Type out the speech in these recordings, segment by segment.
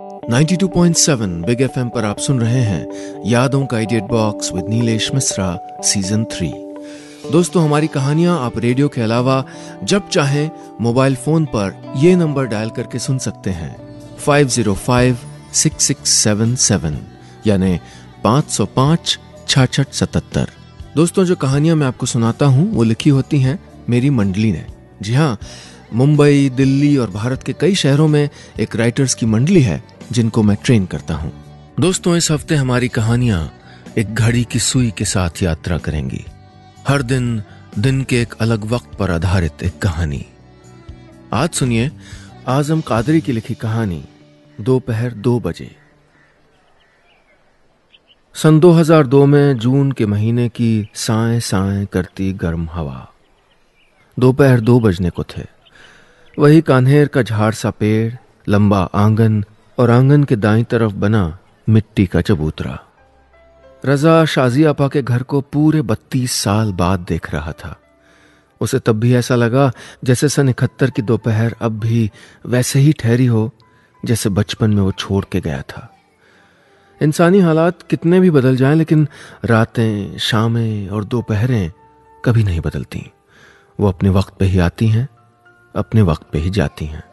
92.7 big FM पर आप सुन रहे हैं यादों का idiot box with Nilesh Mishra season 3। दोस्तों, हमारी कहानियां आप रेडियो के अलावा जब चाहें मोबाइल फोन पर ये नंबर डायल करके सुन सकते हैं 505-6677 यानी 505-6677। दोस्तों, जो कहानियां मैं आपको सुनाता हूं वो लिखी होती हैं मेरी मंडली ने। जी हाँ, मुंबई, दिल्ली और भारत के कई शहरों में एक राइटर्स की मंडली है जिनको मैं ट्रेन करता हूं। दोस्तों, इस हफ्ते हमारी कहानियां एक घड़ी की सुई के साथ यात्रा करेंगी। हर दिन के एक अलग वक्त पर आधारित एक कहानी। आज सुनिए आजम कादरी की लिखी कहानी दोपहर 2 बजे। सन 2002 में जून के महीने की साएं साएं करती गर्म हवा। दोपहर 2 बजने को थे। वही कान्हेर का झाड़ सा पेड़, लंबा आंगन और आंगन के दाईं तरफ बना मिट्टी का चबूतरा। रजा शाजी आपा के घर को पूरे 32 साल बाद देख रहा था। उसे तब भी ऐसा लगा जैसे सन 71 की दोपहर अब भी वैसे ही ठहरी हो जैसे बचपन में वो छोड़ के गया था। इंसानी हालात कितने भी बदल जाएं, लेकिन रातें, शामें और दोपहरें कभी नहीं बदलती। वो अपने वक्त पे ही आती हैं, अपने वक्त पे ही जाती हैं।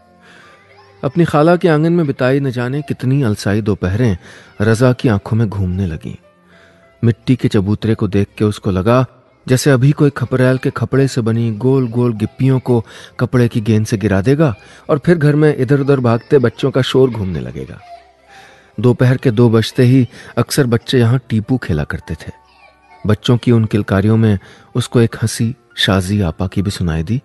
अपनी खाला के आंगन में बिताई न जाने कितनी अलसाई दोपहरें रजा की आंखों में घूमने लगी। मिट्टी के चबूतरे को देख के उसको लगा जैसे अभी कोई खपरेल के कपड़े से बनी गोल गोल गिप्पियों को कपड़े की गेंद से गिरा देगा और फिर घर में इधर उधर भागते बच्चों का शोर घूमने लगेगा। दोपहर के 2 बजते ही अक्सर बच्चे यहां टीपू खेला करते थे। बच्चों की उन किलकारियों में उसको एक हंसी शाजी आपा की भी सुनाई दी,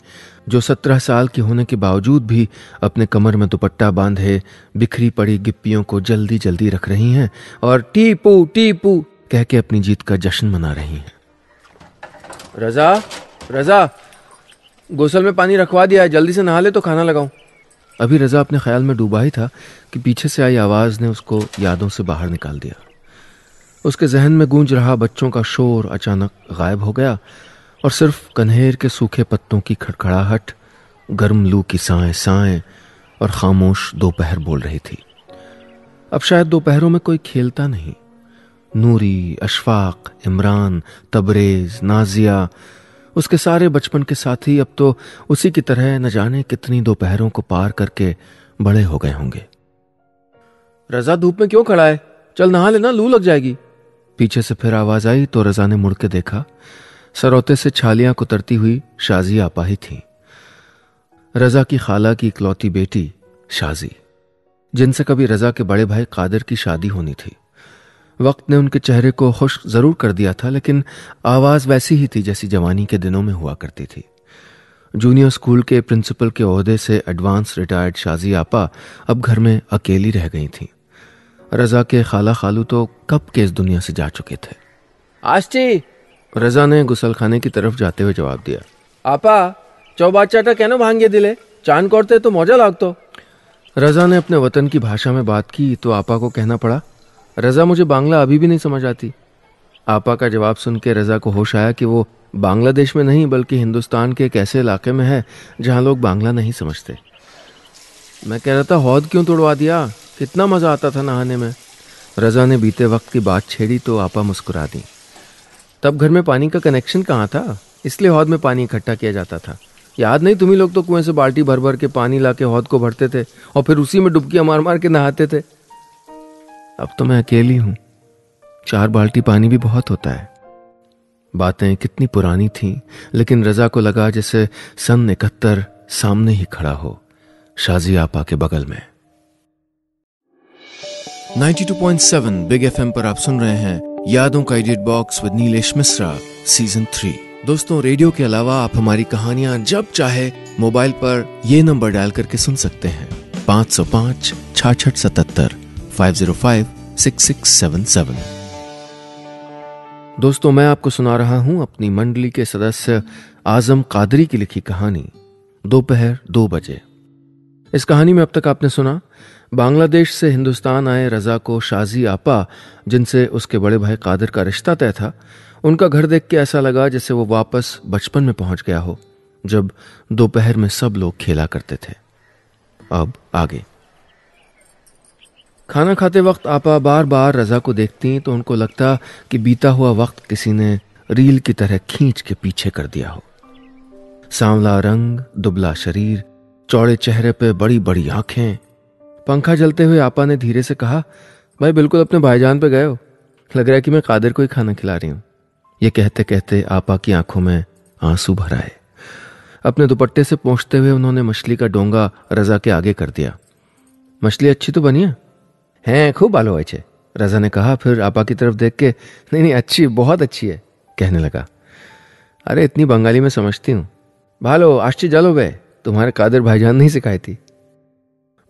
जो 17 साल की होने के बावजूद भी अपने कमर में दुपट्टा बांधे बिखरी पड़ी गिप्पियों को जल्दी जल्दी रख रही हैं और टीपू टीपू कह के अपनी जीत का जश्न मना रही हैं। रजा, रजा, गोसल में पानी रखवा दिया है, जल्दी से नहा ले तो खाना लगाऊं। अभी रजा अपने ख्याल में डूबा ही था कि पीछे से आई आवाज ने उसको यादों से बाहर निकाल दिया। उसके जहन में गूंज रहा बच्चों का शोर अचानक गायब हो गया और सिर्फ कन्हेर के सूखे पत्तों की खड़खड़ाहट, गर्म लू की साएं साएं और खामोश दोपहर बोल रही थी। अब शायद दोपहरों में कोई खेलता नहीं। नूरी, अशफाक, इमरान, तबरेज, नाजिया, उसके सारे बचपन के साथी अब तो उसी की तरह न जाने कितनी दोपहरों को पार करके बड़े हो गए होंगे। रजा, धूप में क्यों खड़ा है? चल नहा लेना, लू लग जाएगी। पीछे से फिर आवाज आई तो रजा ने मुड़ के देखा। सरौते से छालियां कुतरती हुई शाजी आपा ही थी। रजा की खाला की इकलौती बेटी शाजी, जिनसे कभी रजा के बड़े भाई कादिर की शादी होनी थी। वक्त ने उनके चेहरे को खुश जरूर कर दिया था, लेकिन आवाज वैसी ही थी जैसी जवानी के दिनों में हुआ करती थी। जूनियर स्कूल के प्रिंसिपल के ओहदे से एडवांस रिटायर्ड शाजी आपा अब घर में अकेली रह गई थी। रजा के खाला खालू तो कब के इस दुनिया से जा चुके थे। आश्ची, रजा ने गुसलखाने की तरफ जाते हुए जवाब दिया। आपा चौबाचाटा केन भांगे दिले, चांद करते तो मजा लागतो। रजा ने अपने वतन की भाषा में बात की तो आपा को कहना पड़ा, रजा, मुझे बांग्ला अभी भी नहीं समझ आती। आपा का जवाब सुन के रजा को होश आया कि वो बांग्लादेश में नहीं बल्कि हिंदुस्तान के एक ऐसे इलाके में है जहां लोग बांग्ला नहीं समझते। मैं कह रहा था, हौद क्यों तोड़वा दिया? कितना मजा आता था नहाने में। रजा ने बीते वक्त की बात छेड़ी तो आपा मुस्कुरा दी। तब घर में पानी का कनेक्शन कहाँ था, इसलिए हौद में पानी इकट्ठा किया जाता था। याद नहीं? तुम्ही लोग तो कुएं से बाल्टी भर भर के पानी लाके हौद को भरते थे और फिर उसी में डुबकियां मार मार के नहाते थे। अब तो मैं अकेली हूं, 4 बाल्टी पानी भी बहुत होता है। बातें कितनी पुरानी थीं, लेकिन रजा को लगा जैसे सन 71 सामने ही खड़ा हो, शाजी आपा के बगल में। 92.7 बिग एफएम पर आप सुन रहे हैं यादों का idiot box with Nilesh Mishra season 3। दोस्तों, रेडियो के अलावा आप हमारी कहानियां जब चाहे मोबाइल पर ये नंबर डायल करके सुन सकते हैं 505-6677 505-6677। दोस्तों, मैं आपको सुना रहा हूं अपनी मंडली के सदस्य आजम कादरी की लिखी कहानी दोपहर 2 बजे। इस कहानी में अब तक आपने सुना बांग्लादेश से हिंदुस्तान आए रजा को शाजी आपा, जिनसे उसके बड़े भाई कादिर का रिश्ता तय था, उनका घर देख के ऐसा लगा जैसे वो वापस बचपन में पहुंच गया हो, जब दोपहर में सब लोग खेला करते थे। अब आगे। खाना खाते वक्त आपा बार बार रजा को देखती तो उनको लगता कि बीता हुआ वक्त किसी ने रील की तरह खींच के पीछे कर दिया हो। सांवला रंग, दुबला शरीर, चौड़े चेहरे पे बड़ी बड़ी आंखें। पंखा जलते हुए आपा ने धीरे से कहा, भाई बिल्कुल अपने भाईजान पे गए हो, लग रहा है कि मैं कादिर को ही खाना खिला रही हूं। ये कहते कहते आपा की आंखों में आंसू भर आए। अपने दुपट्टे से पोंछते हुए उन्होंने मछली का डोंगा रजा के आगे कर दिया। मछली अच्छी तो बनी है, खूब भालो है, रजा ने कहा। फिर आपा की तरफ देख के, नहीं अच्छी, बहुत अच्छी है कहने लगा। अरे इतनी बंगाली में समझती हूं, भालो आश्ची जालो बे, तुम्हारे कादिर भाईजान नहीं सिखाई थी।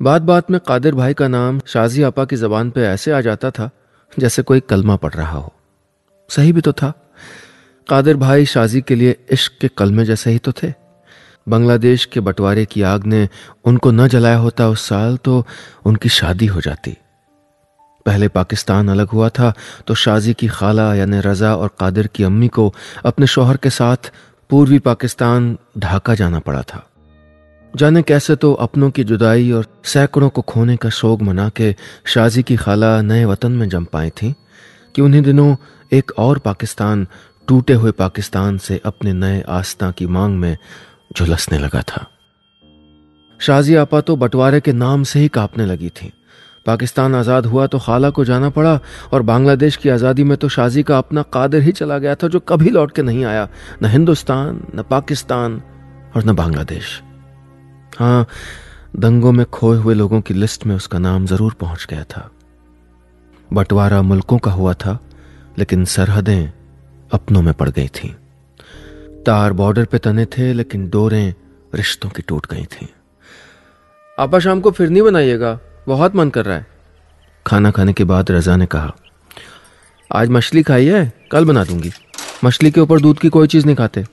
बात बात में कादिर भाई का नाम शाजी आपा की जबान पे ऐसे आ जाता था जैसे कोई कलमा पढ़ रहा हो। सही भी तो था, कादिर भाई शाजी के लिए इश्क के कलमे जैसे ही तो थे। बांग्लादेश के बंटवारे की आग ने उनको न जलाया होता उस साल तो उनकी शादी हो जाती। पहले पाकिस्तान अलग हुआ था तो शाजी की खाला यानी रजा और कादिर की अम्मी को अपने शौहर के साथ पूर्वी पाकिस्तान ढाका जाना पड़ा था। जाने कैसे तो अपनों की जुदाई और सैकड़ों को खोने का शोक मना के शाजी की खाला नए वतन में जम पाई थी कि उन्हीं दिनों एक और पाकिस्तान टूटे हुए पाकिस्तान से अपने नए आस्था की मांग में झुलसने लगा था। शाजी आपा तो बंटवारे के नाम से ही कांपने लगी थी। पाकिस्तान आज़ाद हुआ तो खाला को जाना पड़ा और बांग्लादेश की आज़ादी में तो शाजी का अपना कादिर ही चला गया था जो कभी लौट के नहीं आया, न हिंदुस्तान, न पाकिस्तान और न बांग्लादेश। हाँ, दंगों में खोए हुए लोगों की लिस्ट में उसका नाम जरूर पहुंच गया था। बंटवारा मुल्कों का हुआ था लेकिन सरहदें अपनों में पड़ गई थीं। तार बॉर्डर पे तने थे लेकिन डोरें रिश्तों की टूट गई थीं। आपा शाम को फिरनी बनाइएगा, बहुत मन कर रहा है। खाना खाने के बाद रजा ने कहा, आज मछली खाई है, कल बना दूंगी। मछली के ऊपर दूध की कोई चीज नहीं खाते।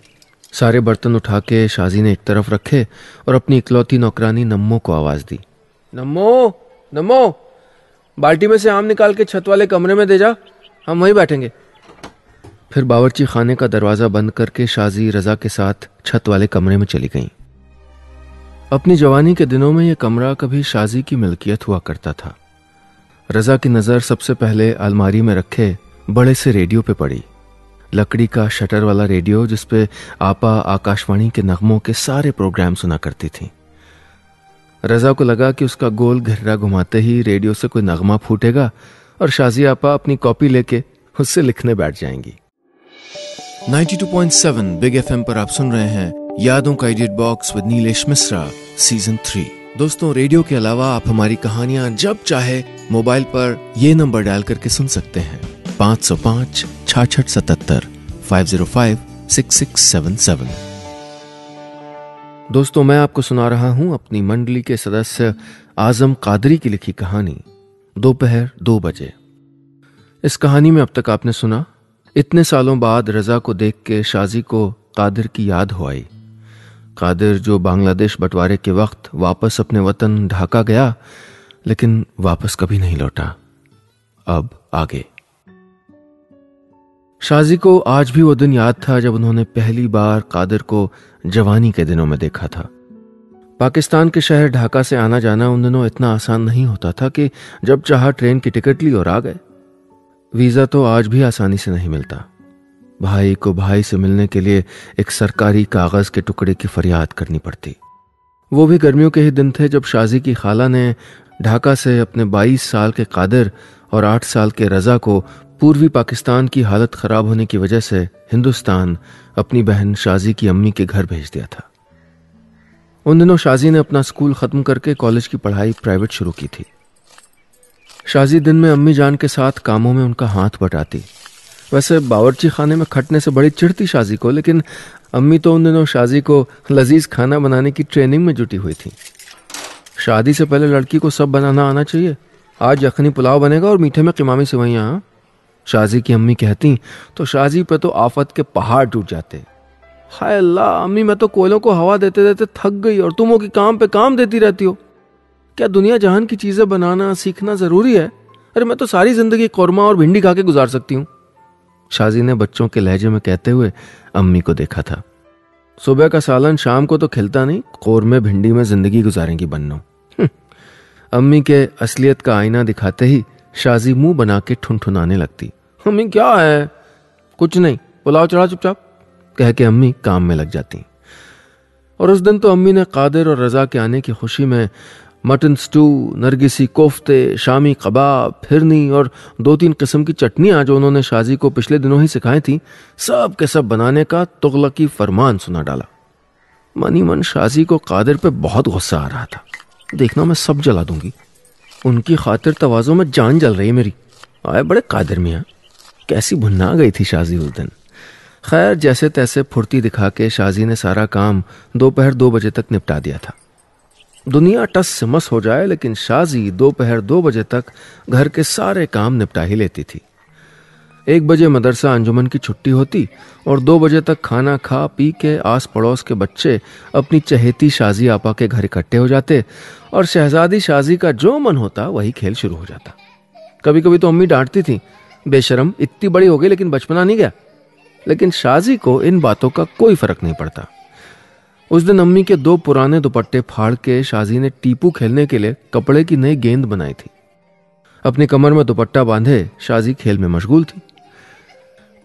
सारे बर्तन उठा के शाजी ने एक तरफ रखे और अपनी इकलौती नौकरानी नम्मो को आवाज दी, नम्मो नम्मो, बाल्टी में से आम निकाल के छत वाले कमरे में दे जा, हम वहीं बैठेंगे। फिर बावर्ची खाने का दरवाजा बंद करके शाजी रजा के साथ छत वाले कमरे में चली गईं। अपनी जवानी के दिनों में यह कमरा कभी शाजी की मिल्कियत हुआ करता था। रजा की नजर सबसे पहले अलमारी में रखे बड़े से रेडियो पे पड़ी। लकड़ी का शटर वाला रेडियो जिसपे आपा आकाशवाणी के नगमों के सारे प्रोग्राम सुना करती थी। रजा को लगा कि उसका गोल घिर्रा घुमाते ही रेडियो से कोई नगमा फूटेगा और शाजी आपा अपनी कॉपी लेके उससे लिखने बैठ जाएंगी। 92.7 बिग एफएम पर आप सुन रहे हैं यादों का edit box with Nilesh Mishra season 3। दोस्तों, रेडियो के अलावा आप हमारी कहानियां जब चाहे मोबाइल पर ये नंबर डायल करके सुन सकते हैं, 505-6677 505-6677। दोस्तों, मैं आपको सुना रहा हूं अपनी मंडली के सदस्य आजम कादरी की लिखी कहानी दोपहर 2 बजे। इस कहानी में अब तक आपने सुना, इतने सालों बाद रजा को देख के शाजी को कादिर की याद हो आई। कादिर जो बांग्लादेश बंटवारे के वक्त वापस अपने वतन ढाका गया लेकिन वापस कभी नहीं लौटा। अब आगे। शाजी को आज भी वो दिन याद था जब उन्होंने पहली बार कादिर को जवानी के दिनों में देखा था। पाकिस्तान के शहर ढाका से आना जाना उन दिनों इतना आसान नहीं होता था कि जब चाहा ट्रेन की टिकट ली और आ गए। वीजा तो आज भी आसानी से नहीं मिलता। भाई को भाई से मिलने के लिए एक सरकारी कागज के टुकड़े की फरियाद करनी पड़ती। वो भी गर्मियों के ही दिन थे जब शाजी की खाला ने ढाका से अपने 22 साल के कादिर और 8 साल के रजा को पूर्वी पाकिस्तान की हालत खराब होने की वजह से हिंदुस्तान अपनी बहन शाजी की अम्मी के घर भेज दिया था। उन दिनों शाजी ने अपना स्कूल खत्म करके कॉलेज की पढ़ाई प्राइवेट शुरू की थी। शाजी दिन में अम्मी जान के साथ कामों में उनका हाथ बटाती। वैसे बावर्ची खाने में खटने से बड़ी चिढ़ती शाजी को, लेकिन अम्मी तो उन दिनों शाजी को लजीज खाना बनाने की ट्रेनिंग में जुटी हुई थी। शादी से पहले लड़की को सब बनाना आना चाहिए। आज यखनी पुलाव बनेगा और मीठे में कीमामी सेवइयां। शाजी की अम्मी कहती तो शाजी पे तो आफत के पहाड़ टूट जाते। हाय अल्लाह, अम्मी मैं तो कोयलों को हवा देते देते थक गई और तुम हो कि काम पे काम देती रहती हो। क्या दुनिया जहान की चीजें बनाना सीखना जरूरी है? अरे मैं तो सारी जिंदगी कौरमा और भिंडी खा के गुजार सकती हूँ। शाजी ने बच्चों के लहजे में कहते हुए अम्मी को देखा था। सुबह का सालन शाम को तो खिलता नहीं, कौरमे भिंडी में जिंदगी गुजारेंगी बन्नो। अम्मी के असलियत का आईना दिखाते ही शाजी मुंह बना के ठुनठुनाने लगती। अम्मी क्या है? कुछ नहीं, पुलाव चढ़ा चुपचाप, कह के अम्मी काम में लग जाती। और उस दिन तो अम्मी ने कादिर और रजा के आने की खुशी में मटन स्टू, नरगिसी कोफ्ते, शामी कबाब, फिरनी और 2-3 किस्म की चटनियां जो उन्होंने शाजी को पिछले दिनों ही सिखाई थी, सब के सब बनाने का तुगलकी फरमान सुना डाला। मनी मन शाजी को कादिर पे बहुत गुस्सा आ रहा था। देखना मैं सब जला दूंगी, उनकी खातिर तवाज़ो में जान जल रही मेरी। आए बड़े कादिर मियां, कैसी भुन्ना गई थी शाजी उस दिन। खैर जैसे तैसे फुर्ती दिखा के शाजी ने सारा काम दोपहर 2 बजे तक निपटा दिया था। दुनिया टस से मस हो जाए, लेकिन शाजी दोपहर 2 बजे तक घर के सारे काम निपटा ही लेती थी। 1 बजे मदरसा अंजुमन की छुट्टी होती और 2 बजे तक खाना खा पी के आस पड़ोस के बच्चे अपनी चहेती शाजी आपा के घर इकट्ठे हो जाते और शहजादी शाजी का जो मन होता वही खेल शुरू हो जाता। कभी कभी तो अम्मी डांटती थी, बेशरम इतनी बड़ी हो गई लेकिन बचपना नहीं गया। लेकिन शाजी को इन बातों का कोई फर्क नहीं पड़ता। उस दिन अम्मी के 2 पुराने दुपट्टे फाड़ के शाजी ने टीपू खेलने के लिए कपड़े की नई गेंद बनाई थी। अपनी कमर में दुपट्टा बांधे शाजी खेल में मशगूल थी।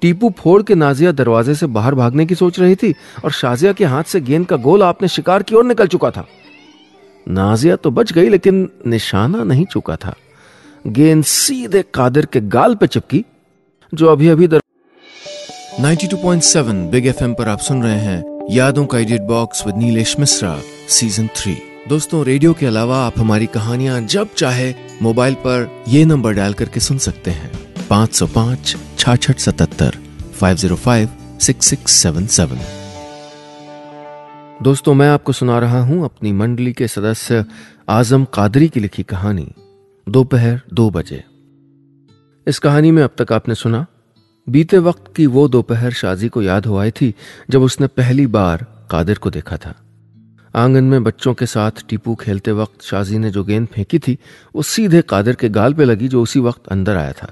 टीपू फोड़ के नाजिया दरवाजे से बाहर भागने की सोच रही थी और शाजिया के हाथ से गेंद का गोला अपने शिकार की ओर निकल चुका था। नाजिया तो बच गई, लेकिन निशाना नहीं चुका था। गेंद सीधे कादिर के गाल पे चिपकी, जो अभी अभी 92.7 बिग एफएम पर आप सुन रहे हैं यादों का edit box with Nilesh Mishra season 3। दोस्तों, रेडियो के अलावा आप हमारी कहानियां जब चाहे मोबाइल पर ये नंबर डायल करके सुन सकते हैं, 505 66 77 505 6677। दोस्तों, मैं आपको सुना रहा हूं अपनी मंडली के सदस्य आजम कादरी की लिखी कहानी दोपहर 2 बजे। इस कहानी में अब तक आपने सुना बीते वक्त की वो दोपहर शाजी को याद हो आई थी जब उसने पहली बार कादिर को देखा था। आंगन में बच्चों के साथ टीपू खेलते वक्त शाजी ने जो गेंद फेंकी थी वो सीधे कादिर के गाल पे लगी, जो उसी वक्त अंदर आया था।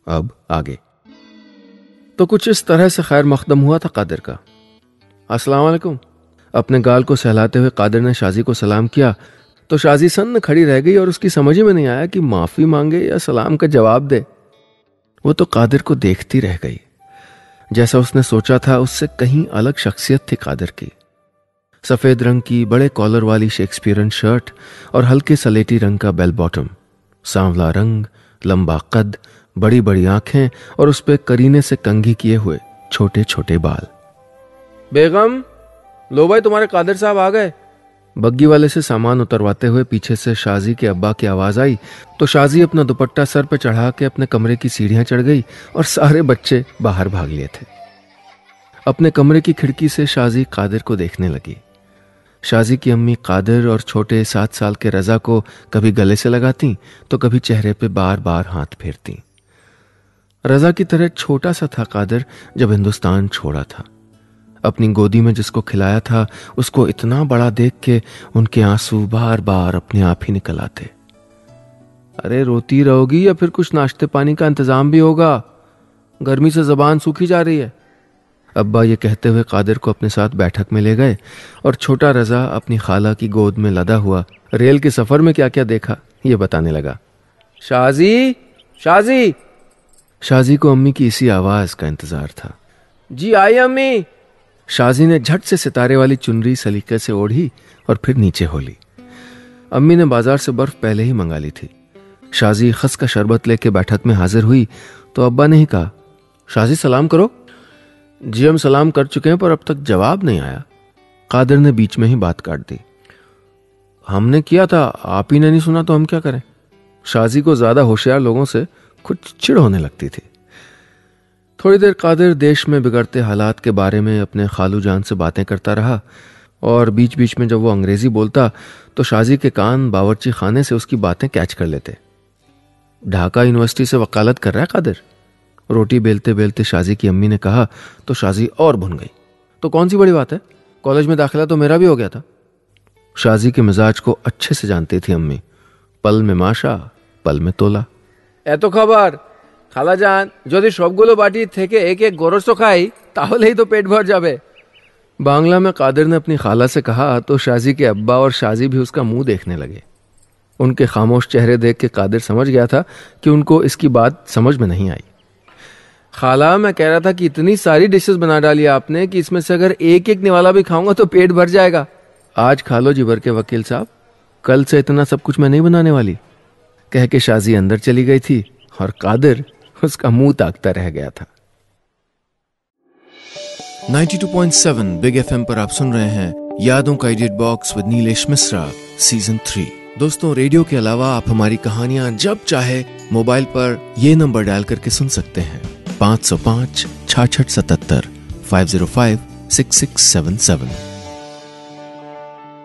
अब आगे तो कुछ इस तरह से खैर मकदम हुआ था कादिर का। अस्सलाम वालेकुम। अपने गाल को सहलाते हुए कादिर ने शाजी को सलाम किया तो शाजी सन्न खड़ी रह गई और उसकी समझ में नहीं आया कि माफी मांगे या सलाम का जवाब दे। वो तो कादिर को देखती रह गई। जैसा उसने सोचा था उससे कहीं अलग शख्सियत थी कादिर की। सफेद रंग की बड़े कॉलर वाली शेक्सपियरन शर्ट और हल्के सलेटी रंग का बेल बॉटम, सांवला रंग, लंबा कद, बड़ी बड़ी आंखें और उस पे करीने से कंघी किए हुए छोटे छोटे बाल। बेगम, लो भाई तुम्हारे कादिर साहब आ गए। बग्गी वाले से सामान उतरवाते हुए पीछे से शाजी के अब्बा की आवाज आई तो शाजी अपना दुपट्टा सर पे चढ़ा के अपने कमरे की सीढ़ियां चढ़ गई और सारे बच्चे बाहर भाग लिए थे। अपने कमरे की खिड़की से शाजी कादिर को देखने लगी। शाजी की अम्मी कादिर और छोटे 7 साल के रजा को कभी गले से लगाती तो कभी चेहरे पे बार बार हाथ फेरती। रजा की तरह छोटा सा था कादिर जब हिंदुस्तान छोड़ा था। अपनी गोदी में जिसको खिलाया था उसको इतना बड़ा देख के उनके आंसू बार बार अपने आप ही निकल आते। अरे रोती रहोगी या फिर कुछ नाश्ते पानी का इंतजाम भी होगा? गर्मी से जबान सूखी जा रही है। अब्बा ये कहते हुए कादिर को अपने साथ बैठक में ले गए और छोटा रजा अपनी खाला की गोद में लदा हुआ रेल के सफर में क्या क्या देखा ये बताने लगा। शाजी, शाजी। शाजी को अम्मी की इसी आवाज का इंतजार था। जी आई अम्मी। शाजी ने झट से सितारे वाली चुनरी सलीके से ओढ़ी और फिर नीचे हो ली। अम्मी ने बाजार से बर्फ पहले ही मंगा ली थी। शाजी खस का शरबत लेके बैठक में हाजिर हुई तो अब्बा ने ही कहा, शाजी सलाम करो। जी हम सलाम कर चुके हैं पर अब तक जवाब नहीं आया। कादिर ने बीच में ही बात काट दी। हमने किया था, आप ही ने नहीं सुना तो हम क्या करें। शाजी को ज्यादा होशियार लोगों से कुछ चिढ़ होने लगती थी। थोड़ी देर कादिर देश में बिगड़ते हालात के बारे में अपने खालू जान से बातें करता रहा और बीच बीच में जब वो अंग्रेजी बोलता तो शाजी के कान बावर्ची खाने से उसकी बातें कैच कर लेते। ढाका यूनिवर्सिटी से वकालत कर रहा है कादिर, रोटी बेलते बेलते शाजी की अम्मी ने कहा तो शाजी और भुन गई। तो कौन सी बड़ी बात है, कॉलेज में दाखिला तो मेरा भी हो गया था। शाजी के मिजाज को अच्छे से जानती थी अम्मी। पल में माशा, पल में तोला। এত খবর খালাজান, যদি সবগুলো বাটি থেকে एक एक গোরস তো খাই তাহলেই তো पेट भर जावे। बांग्ला में कादिर ने अपनी खाला से कहा तो शाजी के अब्बा और शाजी भी उसका मुंह देखने लगे। उनके खामोश चेहरे देख के कादिर समझ गया था कि उनको इसकी बात समझ में नहीं आई। खाला, मैं कह रहा था कि इतनी सारी डिशेस बना डाली आपने कि इसमें से अगर एक एक निवाला भी खाऊंगा तो पेट भर जाएगा। आज खा लो जी भर के वकील साहब, कल से इतना सब कुछ मैं नहीं बनाने वाली, कह के शाजी अंदर चली गई थी और कादिर उसका मुंह ताकता रह गया था। 92.7 बिग एफएम पर आप सुन रहे हैं यादों का edit box with Nilesh Mishra season 3। दोस्तों, रेडियो के अलावा आप हमारी कहानियां जब चाहे मोबाइल पर ये नंबर डायल करके सुन सकते हैं 505 66 77 505 6677।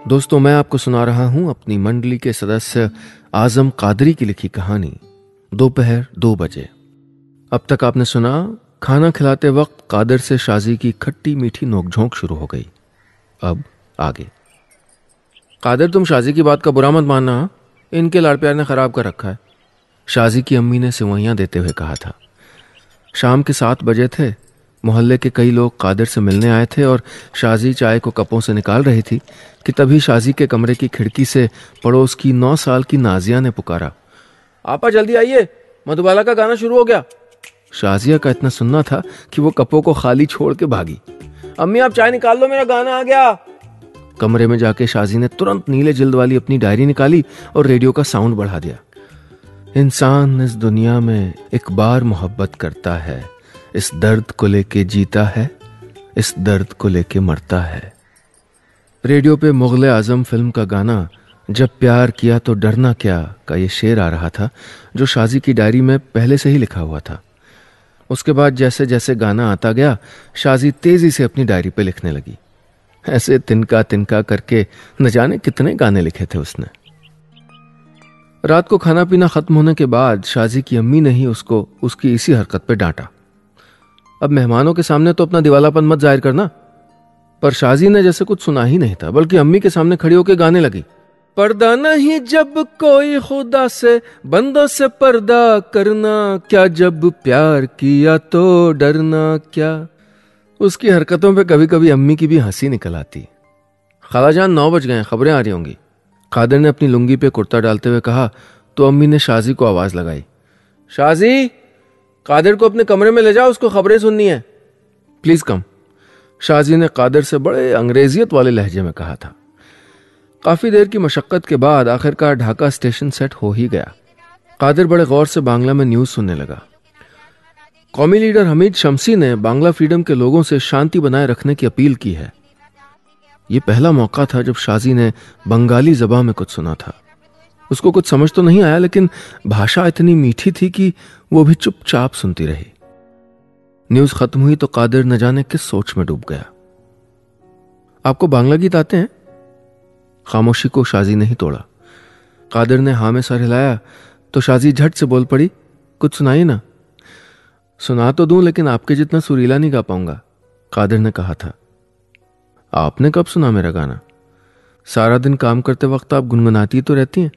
दोस्तों, मैं आपको सुना रहा हूं अपनी मंडली के सदस्य आजम कादरी की लिखी कहानी दोपहर 2 बजे। अब तक आपने सुना, खाना खिलाते वक्त कादिर से शाजी की खट्टी मीठी नोकझोंक शुरू हो गई। अब आगे। कादिर, तुम शाजी की बात का बुरा मत मानना, इनके लाड़ प्यार ने खराब कर रखा है, शाजी की अम्मी ने सिवैयां देते हुए कहा था। शाम के 7 बजे थे। मोहल्ले के कई लोग कादिर से मिलने आए थे और शाजी चाय को कपों से निकाल रही थी कि तभी शाजी के कमरे की खिड़की से पड़ोस की 9 साल की नाजिया ने पुकारा, आपा जल्दी आइए, मधुबाला का गाना शुरू हो गया। शाजिया का इतना सुनना था कि वो कपों को खाली छोड़ के भागी। अम्मी, आप चाय निकाल लो, मेरा गाना आ गया। कमरे में जाके शाजी ने तुरंत नीले जिल्द वाली अपनी डायरी निकाली और रेडियो का साउंड बढ़ा दिया। इंसान इस दुनिया में एक बार मोहब्बत करता है, इस दर्द को लेके जीता है, इस दर्द को लेके मरता है। रेडियो पे मुगले आजम फिल्म का गाना जब प्यार किया तो डरना क्या का ये शेर आ रहा था, जो शाजी की डायरी में पहले से ही लिखा हुआ था। उसके बाद जैसे जैसे गाना आता गया, शाजी तेजी से अपनी डायरी पे लिखने लगी। ऐसे तिनका तिनका करके न जाने कितने गाने लिखे थे उसने। रात को खाना पीना खत्म होने के बाद शाजी की अम्मी ने ही उसको उसकी इसी हरकत पे डांटा। अब मेहमानों के सामने तो अपना दिवालापन मत जाहिर करना। पर शाजी ने जैसे कुछ सुना ही नहीं था, बल्कि अम्मी के सामने खड़ी होकर गाने लगी। पर्दा नहीं जब कोई खुदा से, बंदों से पर्दा करना क्या, जब प्यार किया तो डरना क्या। उसकी हरकतों पे कभी कभी अम्मी की भी हंसी निकल आती। खालाजान 9 बज गए, खबरें आ रही होंगी। कादिर ने अपनी लुंगी पे कुर्ता डालते हुए कहा तो अम्मी ने शाजी को आवाज लगाई, शाजी, कादिर को अपने कमरे में ले जाओ, उसको खबरें सुननी है। Please come. शाजी ने कादिर से बड़े अंग्रेजियत वाले लहजे में कहा था। काफी देर की मशक्कत के बाद आखिरकार ढाका स्टेशन सेट हो ही गया। कादिर बड़े गौर से बांग्ला में न्यूज सुनने लगा। कौमी लीडर हमीद शमसी ने बांग्ला फ्रीडम के लोगों से शांति बनाए रखने की अपील की है। यह पहला मौका था जब शाजी ने बंगाली ज़बान में कुछ सुना था। उसको कुछ समझ तो नहीं आया, लेकिन भाषा इतनी मीठी थी कि वो भी चुपचाप सुनती रही। न्यूज खत्म हुई तो कादिर न जाने किस सोच में डूब गया। आपको बांग्ला गीत आते हैं? खामोशी को शाजी नहीं तोड़ा। कादिर ने हाँ में सर हिलाया तो शाजी झट से बोल पड़ी, कुछ सुनाइए ना। सुना तो दूं, लेकिन आपके जितना सुरीला नहीं गा पाऊंगा, कादिर ने कहा था। आपने कब सुना मेरा गाना? सारा दिन काम करते वक्त आप गुनगुनाती तो रहती हैं,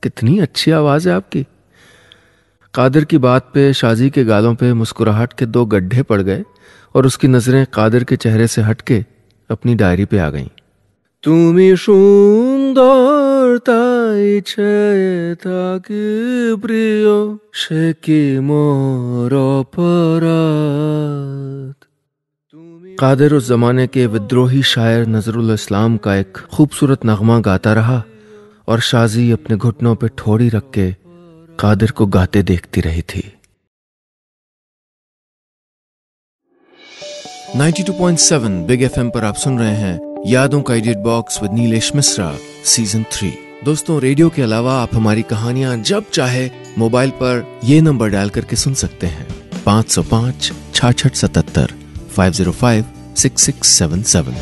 कितनी अच्छी आवाज है आपकी। कादिर की बात पे शाजी के गालों पे मुस्कुराहट के 2 गड्ढे पड़ गए और उसकी नजरें कादिर के चेहरे से हटके अपनी डायरी पे आ गईं। তুমি সুন্দর তাই ছেয়ে থাকি প্রিয়, সে কি মোর অপরাধ। कादिर उस जमाने के विद्रोही शायर नजरुल इस्लाम का एक खूबसूरत नगमा गाता रहा और शाजी अपने घुटनों पे ठोड़ी रख के कादिर को गाते देखती रही थी। 92.7 बिग एफएम पर आप सुन रहे हैं यादों का edit box with Nilesh Mishra season 3। दोस्तों, रेडियो के अलावा आप हमारी कहानियां जब चाहे मोबाइल पर ये नंबर डायल करके सुन सकते हैं 505 66 77 505 6677।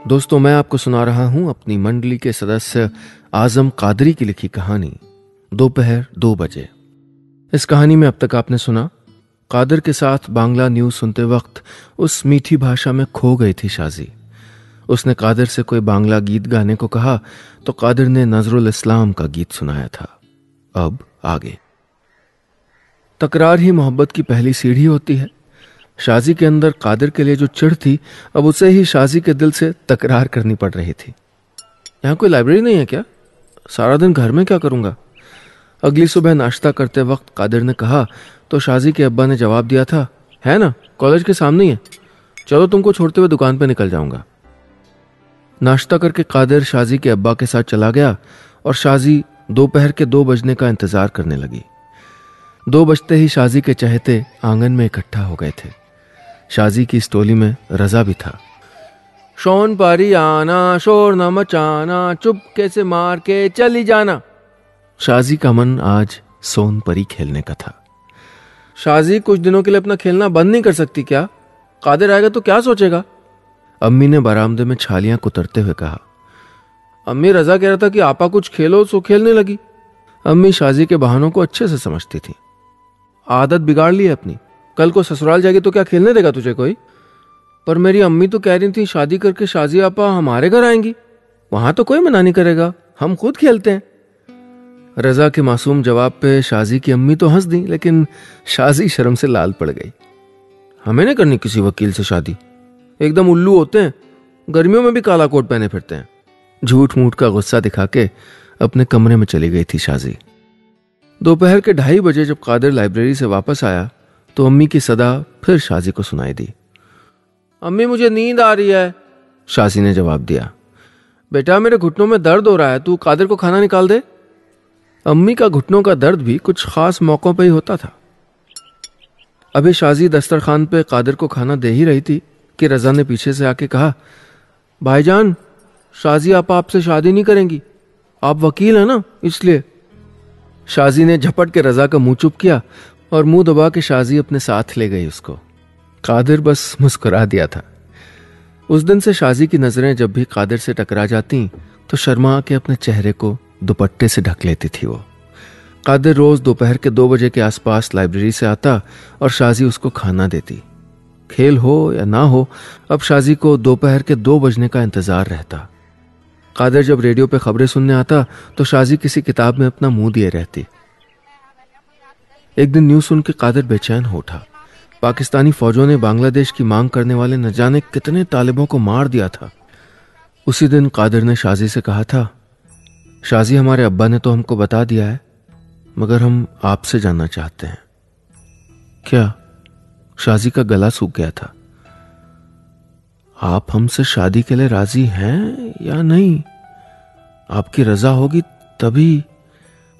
दोस्तों, मैं आपको सुना रहा हूं अपनी मंडली के सदस्य आजम कादरी की लिखी कहानी दोपहर 2 बजे। इस कहानी में अब तक आपने सुना, कादिर के साथ बांग्ला न्यूज सुनते वक्त उस मीठी भाषा में खो गई थी शाजी। उसने कादिर से कोई बांग्ला गीत गाने को कहा तो कादिर ने नजरुल इस्लाम का गीत सुनाया था। अब आगे। तकरार ही मोहब्बत की पहली सीढ़ी होती है। शाजी के अंदर कादिर के लिए जो चिढ़ थी, अब उसे ही शाजी के दिल से तकरार करनी पड़ रही थी। यहां कोई लाइब्रेरी नहीं है क्या? सारा दिन घर में क्या करूंगा। अगली सुबह नाश्ता करते वक्त कादिर ने कहा तो शाजी के अब्बा ने जवाब दिया था, है ना, कॉलेज के सामने ही है, चलो तुमको छोड़ते हुए दुकान पे निकल जाऊंगा। नाश्ता करके कादिर शाजी के अब्बा के साथ चला गया और शाजी दोपहर के 2 बजने का इंतजार करने लगी। 2 बजते ही शाजी के चहेते आंगन में इकट्ठा हो गए थे। शाजी की इस टोली में रजा भी था। शोन पारी आना, शोर न मचाना, चुपके से मार के चली जाना। शाजी का मन आज सोन परी खेलने का था। शाजी कुछ दिनों के लिए अपना खेलना बंद नहीं कर सकती क्या? कादिर आएगा तो क्या सोचेगा? अम्मी ने बरामदे में छालियां कुतरते हुए कहा। अम्मी रजा कह रहा था कि आपा कुछ खेलो, सो खेलने लगी। अम्मी शाजी के बहानों को अच्छे से समझती थी। आदत बिगाड़ ली है अपनी, कल को ससुराल जाएगी तो क्या खेलने देगा तुझे कोई? पर मेरी अम्मी तो कह रही थी शादी करके शाजी आपा हमारे घर आएंगी, वहां तो कोई मना नहीं करेगा, हम खुद खेलते हैं। रजा के मासूम जवाब पे शाजी की अम्मी तो हंस दी, लेकिन शाजी शर्म से लाल पड़ गई। हमें नहीं करनी किसी वकील से शादी, एकदम उल्लू होते हैं, गर्मियों में भी काला कोट पहने फिरते हैं। झूठ मूठ का गुस्सा दिखा के अपने कमरे में चली गई थी शाजी। दोपहर के 2:30 बजे जब कादिर लाइब्रेरी से वापस आया तो अम्मी की सदा फिर शाजी को सुनाई दी। अम्मी मुझे नींद आ रही है, शाजी ने जवाब दिया। बेटा मेरे घुटनों में दर्द हो रहा है, तू कादिर को खाना निकाल दे। अम्मी का घुटनों का दर्द भी कुछ खास मौकों पर ही होता था। अभी शाजी दस्तरखान पे कादिर को खाना दे ही रही थी कि रजा ने पीछे से आके कहा, भाईजान शाजी आपसे शादी नहीं करेंगी, आप वकील हैं ना इसलिए। शाजी ने झपट के रजा का मुंह चुप किया और मुंह दबा के शाजी अपने साथ ले गई उसको। कादिर बस मुस्कुरा दिया था। उस दिन से शाजी की नजरें जब भी कादिर से टकरा जाती तो शर्मा के अपने चेहरे को दुपट्टे से ढक लेती थी वो। कादिर रोज दोपहर के 2 बजे के आसपास लाइब्रेरी से आता और शाजी उसको खाना देती। खेल हो या ना हो, अब शाजी को दोपहर के 2 बजने का इंतजार रहता। कादिर जब रेडियो पे खबरें सुनने आता तो शाजी किसी किताब में अपना मुंह दिए रहती। एक दिन न्यूज सुन के कादिर बेचैन हो उठा। पाकिस्तानी फौजों ने बांग्लादेश की मांग करने वाले न जाने कितने तालिबों को मार दिया था। उसी दिन कादिर ने शाजी से कहा था, शाजी हमारे अब्बा ने तो हमको बता दिया है, मगर हम आपसे जानना चाहते हैं। क्या? शाजी का गला सूख गया था। आप हमसे शादी के लिए राजी हैं या नहीं? आपकी रजा होगी तभी।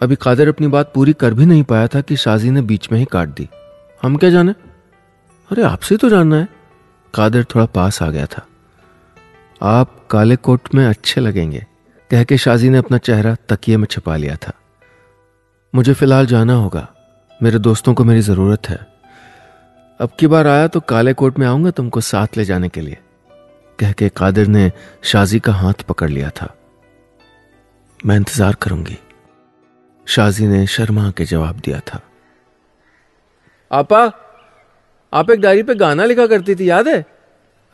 अभी कादिर अपनी बात पूरी कर भी नहीं पाया था कि शाजी ने बीच में ही काट दी। हम क्या जाने? अरे आपसे तो जानना है। कादिर थोड़ा पास आ गया था। आप काले कोट में अच्छे लगेंगे, कह के शाजी ने अपना चेहरा तकिए में छिपा लिया था। मुझे फिलहाल जाना होगा, मेरे दोस्तों को मेरी जरूरत है। अब की बार आया तो काले कोट में आऊंगा तुमको साथ ले जाने के लिए, कह के कादिर ने शाजी का हाथ पकड़ लिया था। मैं इंतजार करूंगी, शाजी ने शर्मा के जवाब दिया था। आपा, आप एक डायरी पे गाना लिखा करती थी, याद है?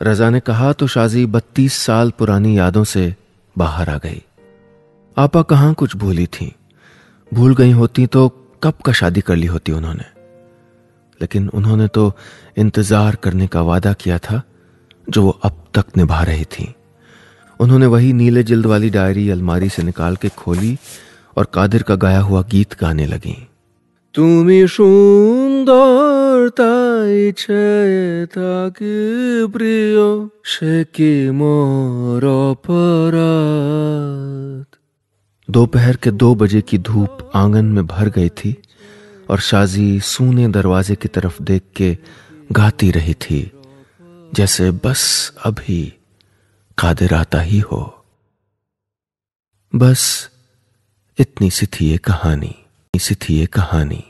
रजा ने कहा तो शाजी 32 साल पुरानी यादों से बाहर आ गई। आपा कहां कुछ भूली थी, भूल गई होती तो कब का शादी कर ली होती उन्होंने। लेकिन उन्होंने तो इंतजार करने का वादा किया था जो वो अब तक निभा रही थी। उन्होंने वही नीले जिल्द वाली डायरी अलमारी से निकाल के खोली और कादिर का गाया हुआ गीत गाने लगी। তুমি সুন্দর তাই থাকি প্রিয় সে কি মোর অপরাধ। दोपहर के 2 बजे की धूप आंगन में भर गई थी और शाजी सूने दरवाजे की तरफ देख के गाती रही थी, जैसे बस अभी कादिर आता ही हो। बस इतनी सी थी ये कहानी।